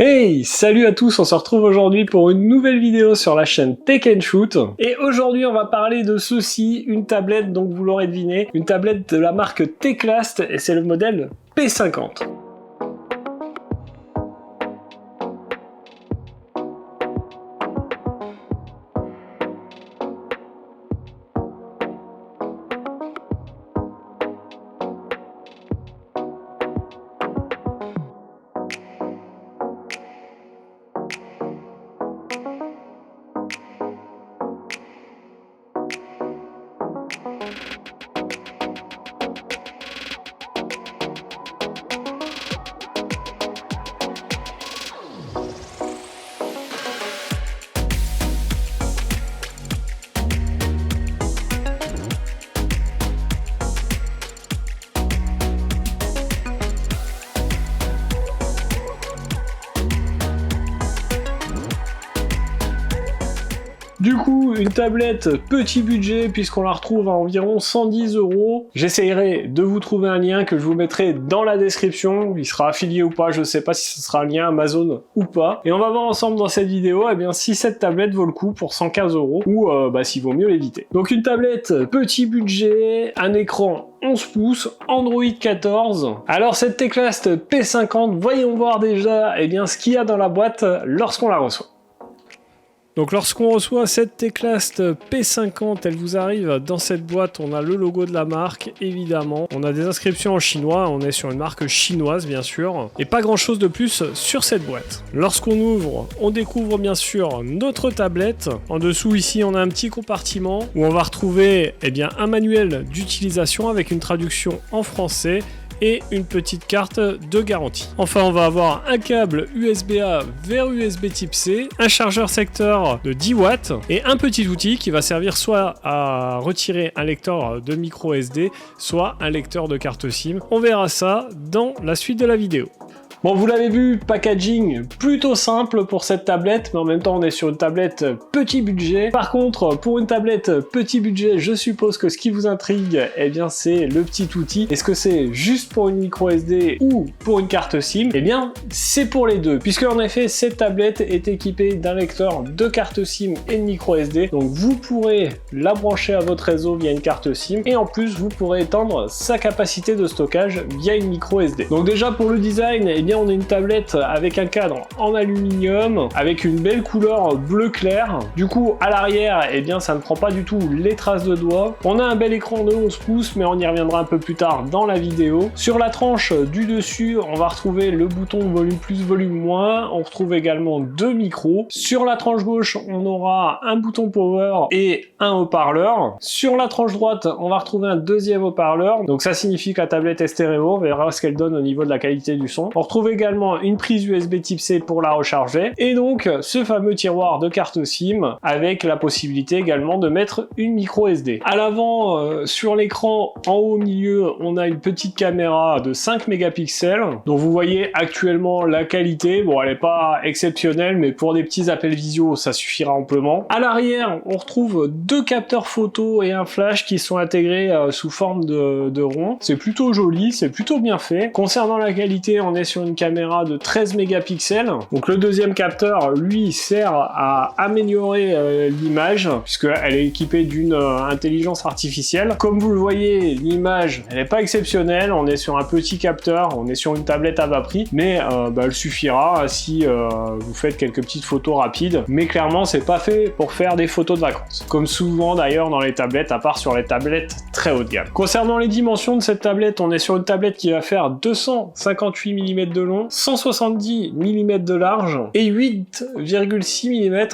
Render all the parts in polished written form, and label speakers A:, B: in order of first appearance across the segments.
A: Hey, salut à tous, on se retrouve aujourd'hui pour une nouvelle vidéo sur la chaîne Tech & Shoot. Et aujourd'hui on va parler de ceci, une tablette, donc vous l'aurez deviné, une tablette de la marque Teclast et c'est le modèle P50. Du coup, une tablette petit budget puisqu'on la retrouve à environ 110 €. J'essayerai de vous trouver un lien que je vous mettrai dans la description. Il sera affilié ou pas, je sais pas si ce sera un lien Amazon ou pas. Et on va voir ensemble dans cette vidéo si cette tablette vaut le coup pour 115 € ou s'il vaut mieux l'éviter. Donc une tablette petit budget, un écran 11 pouces, Android 14. Alors cette Teclast P50, voyons voir déjà ce qu'il y a dans la boîte lorsqu'on la reçoit. Donc lorsqu'on reçoit cette Teclast P50, elle vous arrive dans cette boîte, on a le logo de la marque, évidemment. On a des inscriptions en chinois, on est sur une marque chinoise bien sûr. Et pas grand chose de plus sur cette boîte. Lorsqu'on ouvre, on découvre bien sûr notre tablette. En dessous ici, on a un petit compartiment où on va retrouver un manuel d'utilisation avec une traduction en français et une petite carte de garantie. Enfin, on va avoir un câble USB-A vers USB type C, un chargeur secteur de 10 watts et un petit outil qui va servir soit à retirer un lecteur de micro SD, soit un lecteur de carte SIM. On verra ça dans la suite de la vidéo. Bon, vous l'avez vu, packaging plutôt simple pour cette tablette, mais en même temps on est sur une tablette petit budget. Par contre, pour une tablette petit budget, je suppose que ce qui vous intrigue, c'est le petit outil. Est-ce que c'est juste pour une micro SD ou pour une carte SIM? C'est pour les deux, puisque en effet, cette tablette est équipée d'un lecteur de carte SIM et de micro SD. Donc vous pourrez la brancher à votre réseau via une carte SIM, et en plus, vous pourrez étendre sa capacité de stockage via une micro SD. Donc déjà pour le design, on a une tablette avec un cadre en aluminium, avec une belle couleur bleu clair. Du coup, à l'arrière, ça ne prend pas du tout les traces de doigts. On a un bel écran de 11 pouces, mais on y reviendra un peu plus tard dans la vidéo. Sur la tranche du dessus, on va retrouver le bouton volume plus, volume moins. On retrouve également deux micros. Sur la tranche gauche, on aura un bouton power et un haut-parleur. Sur la tranche droite, on va retrouver un deuxième haut-parleur. Donc ça signifie que la tablette est stéréo. On verra ce qu'elle donne au niveau de la qualité du son. On retrouve également une prise USB type C pour la recharger et donc ce fameux tiroir de carte SIM avec la possibilité également de mettre une micro SD. À l'avant, sur l'écran en haut au milieu, on a une petite caméra de 5 mégapixels dont vous voyez actuellement la qualité. Bon, elle n'est pas exceptionnelle, mais pour des petits appels visio, ça suffira amplement. À l'arrière, on retrouve deux capteurs photo et un flash qui sont intégrés sous forme de rond. C'est plutôt joli, c'est plutôt bien fait. Concernant la qualité, on est sur une caméra de 13 mégapixels. Donc le deuxième capteur, lui, sert à améliorer l'image, puisqu'elle est équipée d'une intelligence artificielle. Comme vous le voyez, l'image, elle n'est pas exceptionnelle. On est sur un petit capteur, on est sur une tablette à bas prix, mais elle suffira si vous faites quelques petites photos rapides. Mais clairement, c'est pas fait pour faire des photos de vacances. Comme souvent d'ailleurs dans les tablettes, à part sur les tablettes très haut de gamme. Concernant les dimensions de cette tablette, on est sur une tablette qui va faire 258 mm de long, 170 mm de large et 8,6 mm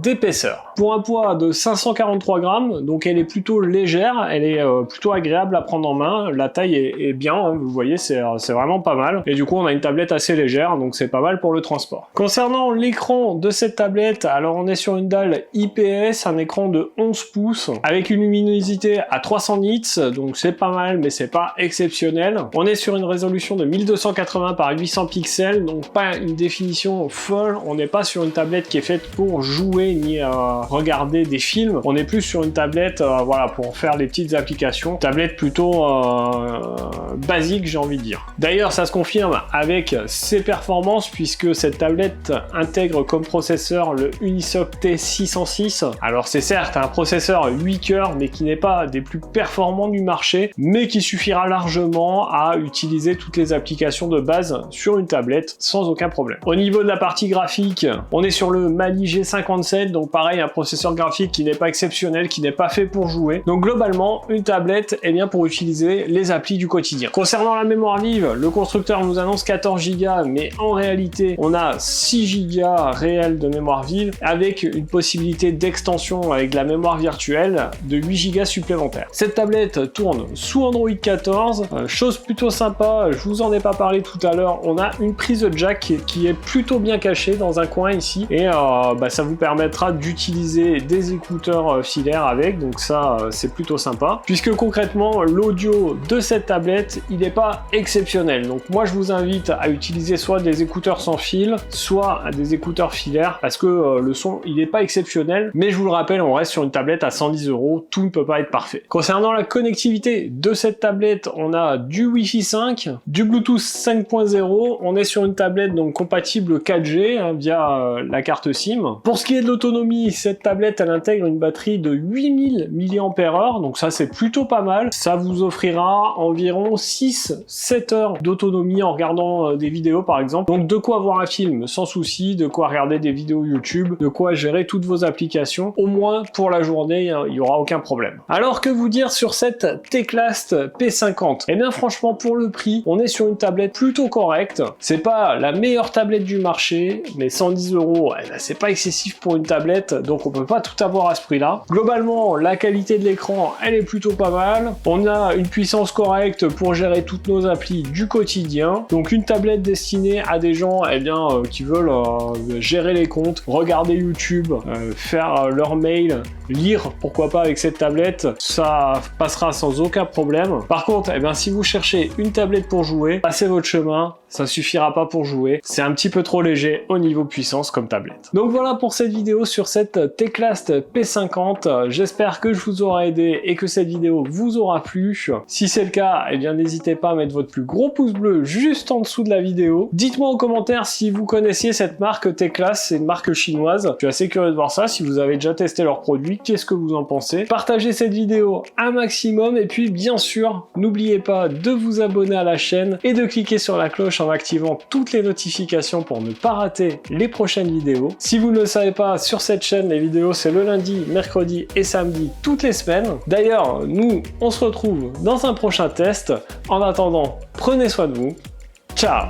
A: d'épaisseur. Pour un poids de 543 grammes, donc elle est plutôt légère, elle est plutôt agréable à prendre en main, la taille est bien, hein, vous voyez, c'est vraiment pas mal. Et du coup, on a une tablette assez légère, donc c'est pas mal pour le transport. Concernant l'écran de cette tablette, alors on est sur une dalle IPS, un écran de 11 pouces, avec une luminosité à 300 nits, donc c'est pas mal, mais c'est pas exceptionnel. On est sur une résolution de 1280 par 800 1800 pixels, donc pas une définition folle. On n'est pas sur une tablette qui est faite pour jouer ni regarder des films. On est plus sur une tablette voilà, pour faire des petites applications. Tablette plutôt basique, j'ai envie de dire. D'ailleurs, ça se confirme avec ses performances puisque cette tablette intègre comme processeur le Unisoc T606. Alors c'est certes un processeur 8 cœurs, mais qui n'est pas des plus performants du marché, mais qui suffira largement à utiliser toutes les applications de base sur une tablette sans aucun problème. Au niveau de la partie graphique, on est sur le Mali G57, donc pareil, un processeur graphique qui n'est pas exceptionnel, qui n'est pas fait pour jouer. Donc globalement, une tablette est bien pour utiliser les applis du quotidien. Concernant la mémoire vive, le constructeur nous annonce 14 Go, mais en réalité, on a 6 Go réels de mémoire vive avec une possibilité d'extension avec la mémoire virtuelle de 8 Go supplémentaires. Cette tablette tourne sous Android 14, chose plutôt sympa, je vous en ai pas parlé tout à l'heure, on a une prise jack qui est plutôt bien cachée dans un coin ici, et ça vous permettra d'utiliser des écouteurs filaires avec, donc ça c'est plutôt sympa, puisque concrètement l'audio de cette tablette il n'est pas exceptionnel, donc moi je vous invite à utiliser soit des écouteurs sans fil, soit des écouteurs filaires, parce que le son il n'est pas exceptionnel, mais je vous le rappelle, on reste sur une tablette à 110 €, tout ne peut pas être parfait. Concernant la connectivité de cette tablette, on a du Wi-Fi 5, du Bluetooth 5.0, on est sur une tablette donc compatible 4G via la carte SIM. Pour ce qui est de l'autonomie, cette tablette elle intègre une batterie de 8000 mAh, donc ça c'est plutôt pas mal. Ça vous offrira environ 6-7 heures d'autonomie en regardant des vidéos par exemple. Donc de quoi voir un film sans souci, de quoi regarder des vidéos YouTube, de quoi gérer toutes vos applications. Au moins pour la journée, il n'y aura aucun problème. Alors que vous dire sur cette Teclast P50? Eh bien franchement pour le prix, on est sur une tablette plutôt correcte. C'est pas la meilleure tablette du marché, mais 110 €, c'est pas excessif pour une tablette, donc on peut pas tout avoir à ce prix-là. Globalement, la qualité de l'écran, elle est plutôt pas mal. On a une puissance correcte pour gérer toutes nos applis du quotidien. Donc une tablette destinée à des gens qui veulent gérer les comptes, regarder YouTube, faire leur mail, lire pourquoi pas avec cette tablette, ça passera sans aucun problème. Par contre, si vous cherchez une tablette pour jouer, passez votre chemin, ça suffira pas pour jouer. C'est un petit peu trop léger au niveau puissance comme tablette. Donc voilà pour cette vidéo sur cette Teclast P50. J'espère que je vous aurai aidé et que cette vidéo vous aura plu. Si c'est le cas, n'hésitez pas à mettre votre plus gros pouce bleu juste en dessous de la vidéo. Dites-moi en commentaire si vous connaissiez cette marque Teclast, c'est une marque chinoise. Je suis assez curieux de voir ça, si vous avez déjà testé leurs produits, qu'est-ce que vous en pensez? Partagez cette vidéo un maximum et puis bien sûr, n'oubliez pas de vous abonner à la chaîne et de cliquer sur la cloche en activant toutes les notifications pour ne pas rater les prochaines vidéos. Si vous ne le savez pas, sur cette chaîne, les vidéos c'est le lundi, mercredi et samedi toutes les semaines. D'ailleurs, nous, on se retrouve dans un prochain test. En attendant, prenez soin de vous. Ciao!